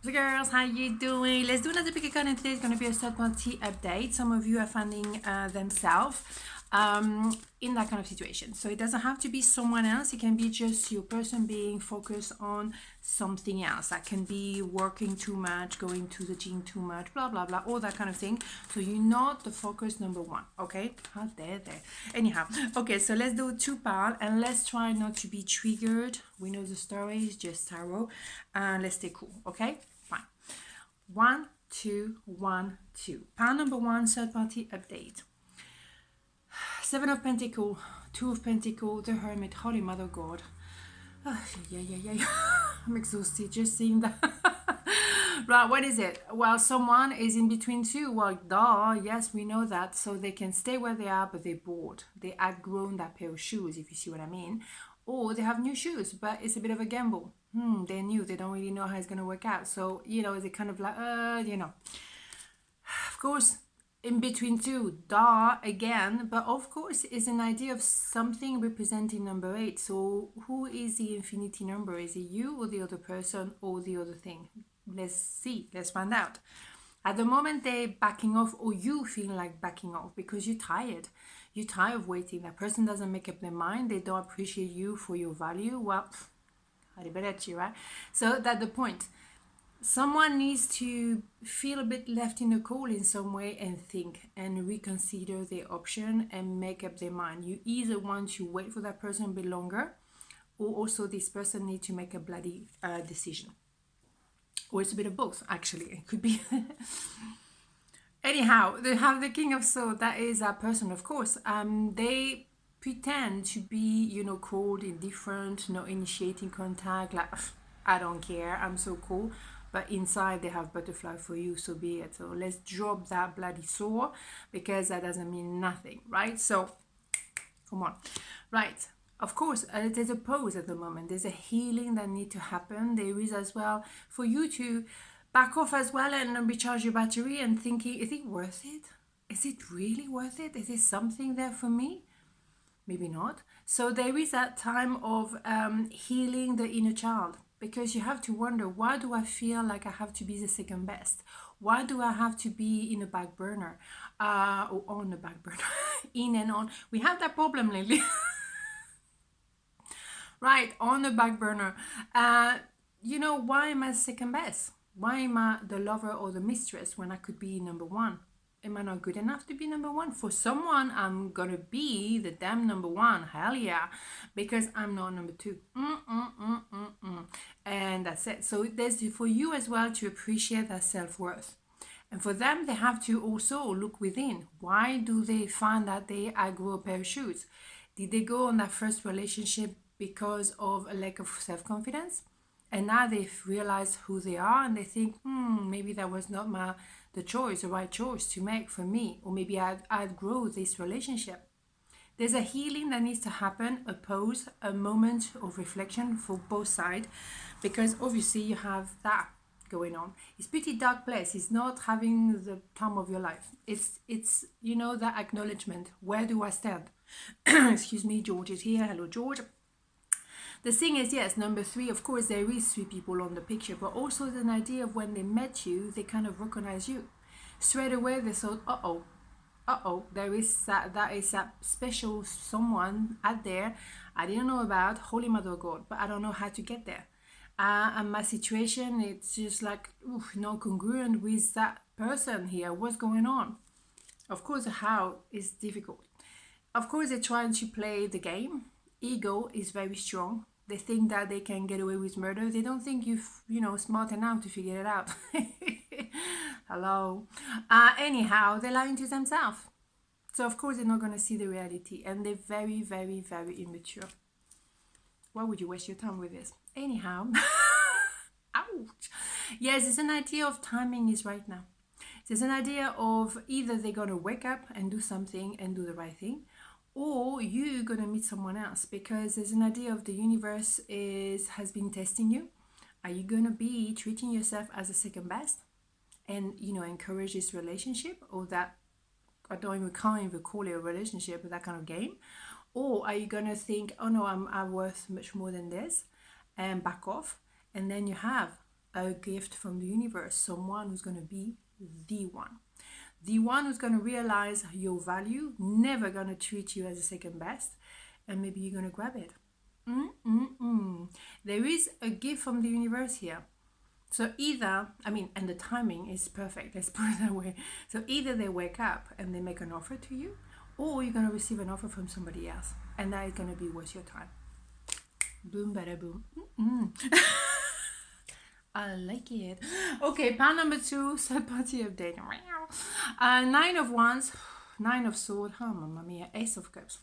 So girls, how you doing? Let's do another pick a card, and today is going to be a third party update. Some of you are finding themselves in that kind of situation. So it doesn't have to be someone else. It can be just your person being focused on something else. That can be working too much, going to the gym too much, blah, blah, blah, all that kind of thing. So you're not the focus number one, okay? How dare they? Anyhow, okay, so let's do two piles and let's try not to be triggered. We know the story is just tarot. And let's stay cool, okay? Fine. 1, 2, 1, 2. Pile number one, third party update. 7 of Pentacles, 2 of Pentacles, the Hermit, Holy Mother God. Yeah. I'm exhausted just seeing that. Right, what is it? Well, someone is in between two. Well, duh, yes, we know that. So they can stay where they are, but they're bored. They outgrown that pair of shoes, if you see what I mean. Or they have new shoes, but it's a bit of a gamble. They're new. They don't really know how it's going to work out. So, it's kind of like, Of course, in between two, duh, again, but of course it's an idea of something representing number 8. So who is the infinity number? Is it you or the other person or the other thing? Let's see, let's find out. At the moment they're backing off, or you feel like backing off because you're tired. You're tired of waiting. That person doesn't make up their mind. They don't appreciate you for your value. Well, arrivederci, right? So that's the point. Someone needs to feel a bit left in the cold in some way and think and reconsider their option and make up their mind. You either want to wait for that person a bit longer, or also this person needs to make a bloody decision. Or it's a bit of both, actually. It could be. Anyhow, they have the King of Swords. That is a person, of course. They pretend to be, cold, indifferent, not initiating contact. Like, I don't care, I'm so cool. But inside they have butterfly for you, so be it. So let's drop that bloody sword, because that doesn't mean nothing, right? So come on. Right, of course, there's a pause at the moment. There's a healing that needs to happen. There is as well for you to back off as well and recharge your battery and thinking, is it worth it? Is it really worth it? Is there something there for me? Maybe not. So there is that time of healing the inner child, because you have to wonder, why do I feel like I have to be the second best? Why do I have to be in a back burner, or on the back burner? In and on. We have that problem lately. Right, on the back burner. Why am I second best? Why am I the lover or the mistress when I could be number one? Am I not good enough to be number one? For someone, I'm gonna be the damn number one. Hell yeah, because I'm not number two. And that's it. So there's for you as well to appreciate that self-worth. And for them, they have to also look within. Why do they find that they outgrow a pair of shoes? Did they go on that first relationship because of a lack of self-confidence? And now they've realized who they are, and they think, maybe that was not the right choice to make for me, or maybe I'd outgrow this relationship. There's a healing that needs to happen, a pause, a moment of reflection for both sides, because obviously you have that going on. It's pretty dark place. It's not having the time of your life. It's that acknowledgement. Where do I stand? Excuse me, George is here. Hello, George. The thing is, yes, number 3, of course, there is 3 people on the picture, but also an idea of when they met you, they kind of recognize you. Straight away, they thought, that is that special someone out there I didn't know about, Holy Mother of God, but I don't know how to get there. And my situation, it's just like, not congruent with that person here. What's going on? Of course, how is difficult. Of course, they're trying to play the game. Ego is very strong. They think that they can get away with murder. They don't think you're smart enough to figure it out. Hello. Anyhow, they're lying to themselves. So of course they're not going to see the reality, and they're very, very, very immature. Why would you waste your time with this? Anyhow. Ouch. Yes, it's an idea of timing is right now. There's an idea of either they're going to wake up and do something and do the right thing, or you're going to meet someone else, because there's an idea of the universe has been testing you. Are you going to be treating yourself as a second best and encourage this relationship, or that can't even call it a relationship, but that kind of game? Or are you going to think, oh no, I'm worth much more than this, and back off, and then you have a gift from the universe, someone who's going to be the one who's going to realize your value, never going to treat you as a second best, and maybe you're going to grab it. There is a gift from the universe here. So either, and the timing is perfect, let's put it that way. So either they wake up and they make an offer to you, or you're going to receive an offer from somebody else, and that is going to be worth your time. Boom, bada boom. I like it. Okay, part number 2, third party update. 9 of Wands, 9 of Swords, oh mamma mia, Ace of Cups.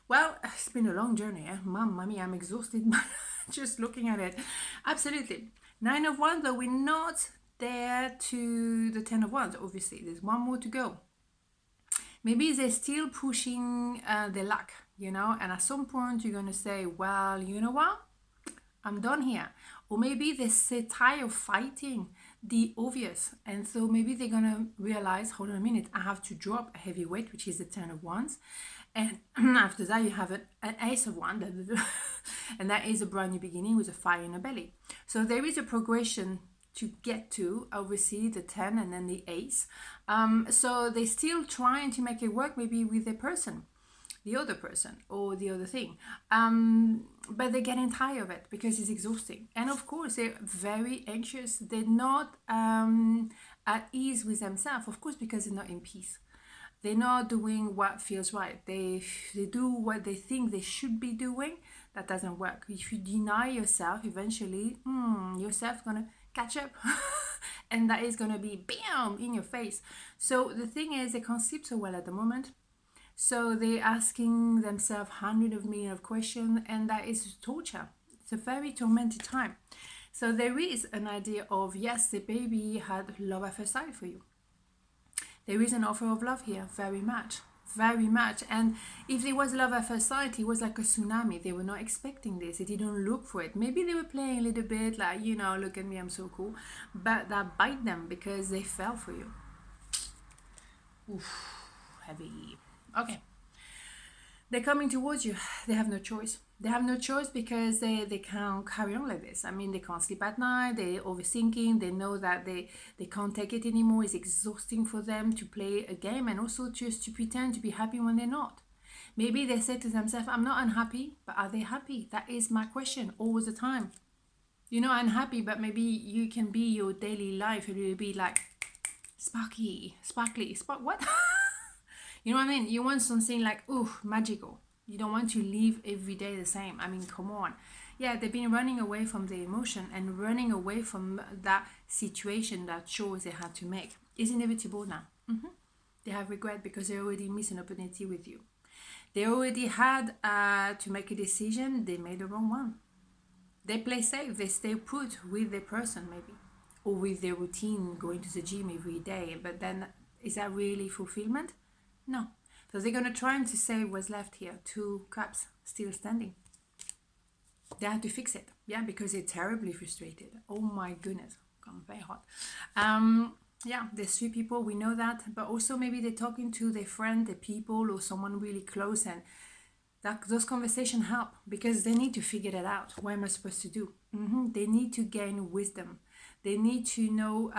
Well, it's been a long journey, eh? Mamma mia, I'm exhausted just looking at it. Absolutely. 9 of Wands, though we're not there to the 10 of Wands, obviously. There's one more to go. Maybe they're still pushing their luck, and at some point you're going to say, well, you know what? I'm done here. Or maybe they're tired of fighting the obvious. And so maybe they're going to realize, hold on a minute, I have to drop a heavy weight, which is the 10 of Wands. And after that, you have an Ace of Wands. And that is a brand new beginning with a fire in the belly. So there is a progression to get to, obviously, the 10 and then the Ace. So they're still trying to make it work, maybe with the other person or the other thing. But they're getting tired of it because it's exhausting. And of course, they're very anxious. They're not at ease with themselves, of course, because they're not in peace. They're not doing what feels right. They do what they think they should be doing. That doesn't work. If you deny yourself, eventually, yourself's going to catch up. And that is going to be bam in your face. So the thing is, they can't sleep so well at the moment. So they're asking themselves hundreds of millions of questions, and that is torture. It's a very tormented time. So there is an idea of, yes, the baby had love at first sight for you. There is an offer of love here, very much. And if there was love at first sight, it was like a tsunami. They were not expecting this. They didn't look for it. Maybe they were playing a little bit like, look at me, I'm so cool. But that bite them because they fell for you. Oof, heavy. Okay. They're coming towards you. They have no choice. They have no choice because they can't carry on like this. They can't sleep at night. They're overthinking. They know that they can't take it anymore. It's exhausting for them to play a game and also just to pretend to be happy when they're not. Maybe they say to themselves, I'm not unhappy, but are they happy? That is my question all the time. Unhappy, but maybe you can be your daily life. It will be like sparkly, what? You know what I mean? You want something like, magical. You don't want to live every day the same. Come on. Yeah, they've been running away from the emotion and running away from that situation, that choice they had to make. It's inevitable now. They have regret because they already missed an opportunity with you. They already had to make a decision. They made the wrong one. They play safe. They stay put with their person maybe. Or with their routine, going to the gym every day. But then, is that really fulfillment? No. So they're going to try to save what's left here. 2 cups still standing. They have to fix it. Yeah, because they're terribly frustrated. Oh my goodness. I'm very hot. Yeah, there's 3 people. We know that. But also maybe they're talking to their friend, their people, or someone really close. And those conversations help because they need to figure that out. What am I supposed to do? They need to gain wisdom. They need to know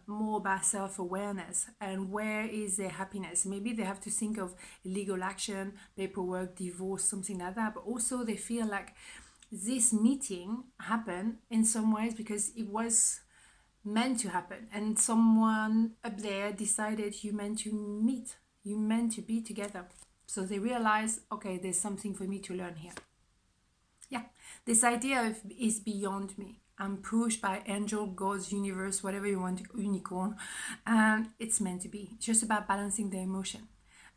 more about self-awareness and where is their happiness. Maybe they have to think of legal action, paperwork, divorce, something like that. But also they feel like this meeting happened in some ways because it was meant to happen. And someone up there decided you meant to meet. You meant to be together. So they realize, okay, there's something for me to learn here. Yeah, this idea is beyond me. I'm pushed by angel, gods, universe, whatever you want, unicorn. And it's meant to be. It's just about balancing the emotion.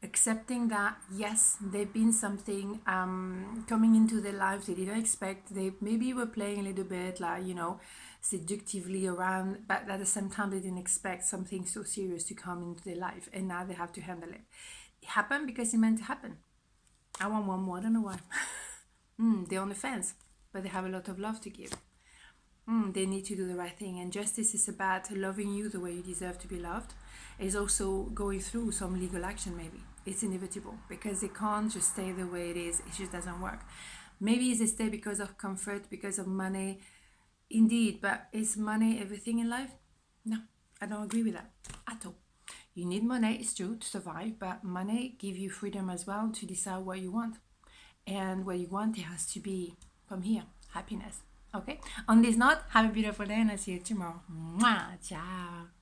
Accepting that, yes, there's been something coming into their lives they didn't expect. They maybe were playing a little bit like, seductively around, but at the same time they didn't expect something so serious to come into their life. And now they have to handle it. It happened because it meant to happen. I want one more, I don't know why. They're on the fence, but they have a lot of love to give. They need to do the right thing. And justice is about loving you the way you deserve to be loved. It's also going through some legal action maybe. It's inevitable because they can't just stay the way it is. It just doesn't work. Maybe they stay because of comfort, because of money. Indeed, but is money everything in life? No, I don't agree with that at all. You need money, it's true, to survive, but money give you freedom as well to decide what you want. And what you want, it has to be from here, happiness. Okay? On this note, have a beautiful day and I'll see you tomorrow. Mwah, ciao.